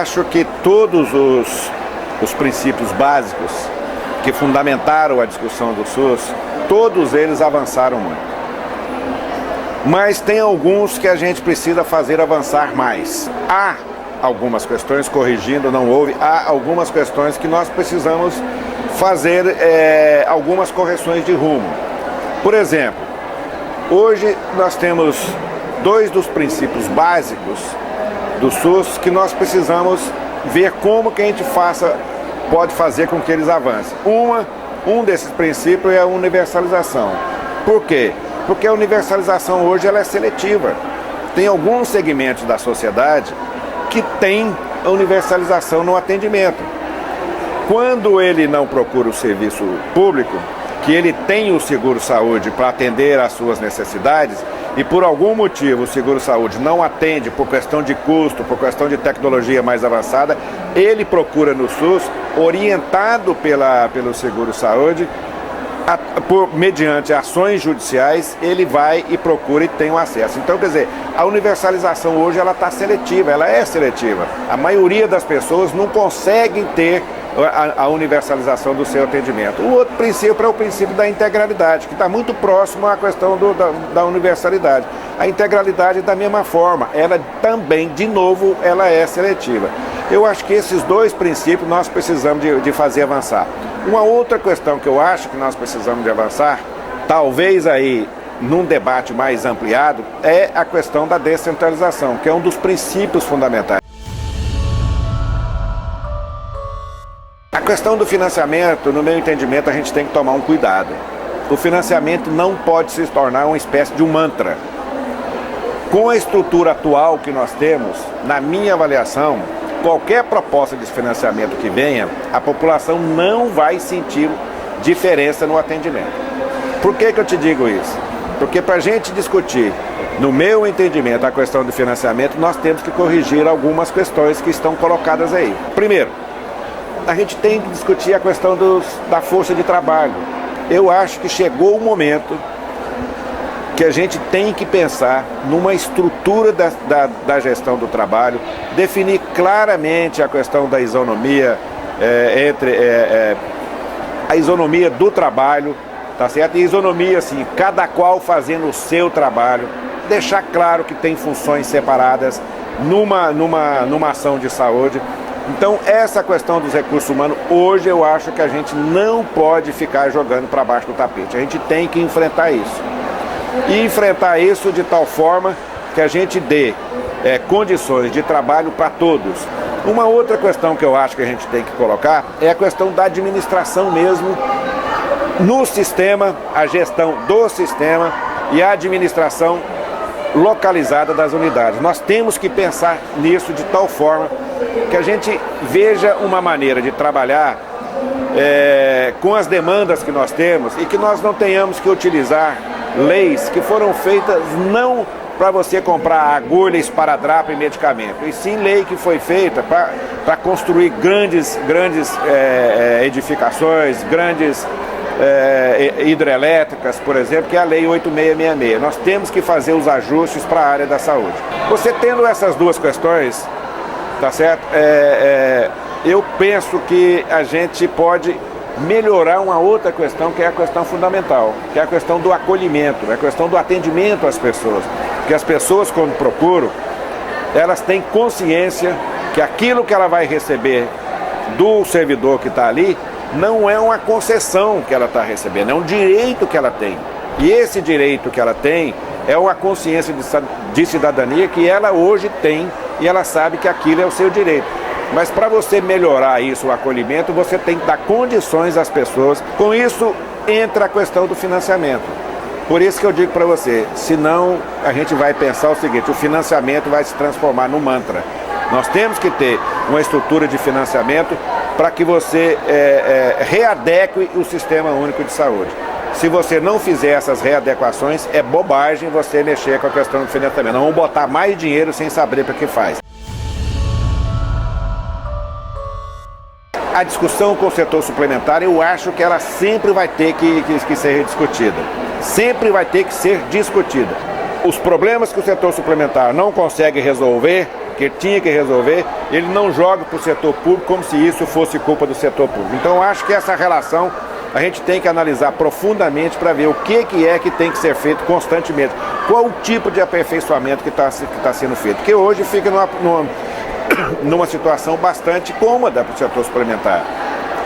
acho que todos os princípios básicos que fundamentaram a discussão do SUS, todos eles avançaram muito. Mas tem alguns que a gente precisa fazer avançar mais. Há algumas questões, corrigindo, não houve, há algumas questões que nós precisamos fazer algumas correções de rumo. Por exemplo, hoje nós temos dois dos princípios básicos do SUS que nós precisamos ver como que a gente pode fazer com que eles avancem. Um desses princípios é a universalização. Por quê? Porque a universalização hoje ela é seletiva. Tem alguns segmentos da sociedade que tem a universalização no atendimento. Quando ele não procura o serviço público, que ele tem o seguro-saúde para atender às suas necessidades, e por algum motivo o seguro-saúde não atende por questão de custo, por questão de tecnologia mais avançada, ele procura no SUS, orientado pelo seguro-saúde, mediante ações judiciais, ele vai e procura e tem o acesso. Então, quer dizer, a universalização hoje ela está seletiva, ela é seletiva. A maioria das pessoas não conseguem ter a universalização do seu atendimento. O outro princípio é o princípio da integralidade, que está muito próximo à questão da universalidade. A integralidade, da mesma forma, ela também, de novo, ela é seletiva. Eu acho que esses dois princípios nós precisamos de fazer avançar. Uma outra questão que eu acho que nós precisamos de avançar, talvez aí num debate mais ampliado, é a questão da descentralização, que é um dos princípios fundamentais. A questão do financiamento, no meu entendimento, a gente tem que tomar um cuidado. O financiamento não pode se tornar uma espécie de um mantra. Com a estrutura atual que nós temos, na minha avaliação, qualquer proposta de financiamento que venha, a população não vai sentir diferença no atendimento. Por que eu te digo isso? Porque para a gente discutir, no meu entendimento, a questão do financiamento, nós temos que corrigir algumas questões que estão colocadas aí. Primeiro, a gente tem que discutir a questão da força de trabalho. Eu acho que chegou o momento que a gente tem que pensar numa estrutura da gestão do trabalho, definir claramente a questão da isonomia, a isonomia do trabalho, tá certo? E isonomia, assim, cada qual fazendo o seu trabalho, deixar claro que tem funções separadas numa ação de saúde. Então, essa questão dos recursos humanos, hoje eu acho que a gente não pode ficar jogando para baixo do tapete. A gente tem que enfrentar isso. E enfrentar isso de tal forma que a gente dê condições de trabalho para todos. Uma outra questão que eu acho que a gente tem que colocar é a questão da administração mesmo no sistema, a gestão do sistema e a administração localizada das unidades. Nós temos que pensar nisso de tal forma que a gente veja uma maneira de trabalhar com as demandas que nós temos e que nós não tenhamos que utilizar leis que foram feitas não para você comprar agulha, esparadrapo e medicamento, e sim lei que foi feita para construir grandes edificações, grandes hidrelétricas, por exemplo, que é a Lei 8666. Nós temos que fazer os ajustes para a área da saúde. Você tendo essas duas questões, tá certo? Eu penso que a gente pode melhorar uma outra questão, que é a questão fundamental, que é a questão do acolhimento, a questão do atendimento às pessoas. Porque as pessoas, quando procuram, elas têm consciência que aquilo que ela vai receber do servidor que está ali não é uma concessão que ela está recebendo, é um direito que ela tem. E esse direito que ela tem é uma consciência de cidadania que ela hoje tem e ela sabe que aquilo é o seu direito. Mas para você melhorar isso, o acolhimento, você tem que dar condições às pessoas. Com isso, entra a questão do financiamento. Por isso que eu digo para você, senão a gente vai pensar o seguinte, o financiamento vai se transformar num mantra. Nós temos que ter uma estrutura de financiamento para que você readeque o Sistema Único de Saúde. Se você não fizer essas readequações, é bobagem você mexer com a questão do financiamento. Não vamos botar mais dinheiro sem saber para que faz. A discussão com o setor suplementar, eu acho que ela sempre vai ter que ser discutida. Sempre vai ter que ser discutida. Os problemas que o setor suplementar não consegue resolver, que ele tinha que resolver, ele não joga para o setor público como se isso fosse culpa do setor público. Então eu acho que essa relação a gente tem que analisar profundamente para ver o que é que tem que ser feito constantemente. Qual o tipo de aperfeiçoamento que está sendo feito. Porque hoje fica numa situação bastante cômoda para o setor suplementar.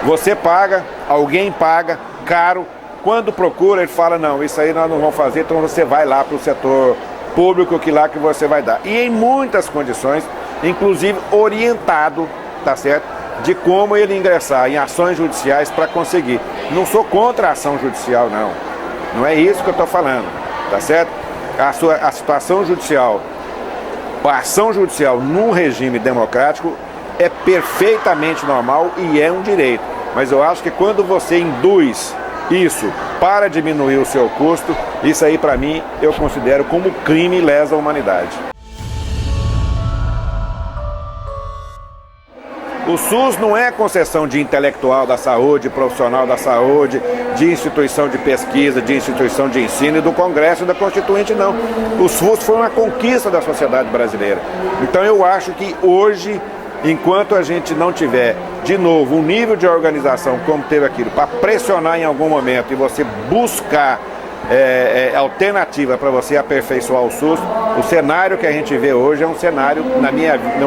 Você paga, alguém paga, caro. Quando procura, ele fala, não, isso aí nós não vamos fazer, então você vai lá para o setor público, que lá que você vai dar. E em muitas condições, inclusive orientado, tá certo? De como ele ingressar em ações judiciais para conseguir. Não sou contra a ação judicial, não. Não é isso que eu estou falando, tá certo? A situação judicial, a ação judicial num regime democrático é perfeitamente normal e é um direito. Mas eu acho que quando você induz isso para diminuir o seu custo, isso aí para mim eu considero como crime lesa à humanidade. O SUS não é concessão de intelectual da saúde, profissional da saúde, de instituição de pesquisa, de instituição de ensino e do Congresso e da Constituinte, não. O SUS foi uma conquista da sociedade brasileira. Então eu acho que hoje, enquanto a gente não tiver, de novo, um nível de organização como teve aquilo, para pressionar em algum momento e você buscar alternativa para você aperfeiçoar o SUS, o cenário que a gente vê hoje é um cenário,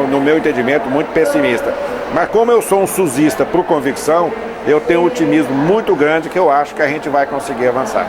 no meu entendimento, muito pessimista. Mas como eu sou um SUSista por convicção, eu tenho um otimismo muito grande que eu acho que a gente vai conseguir avançar.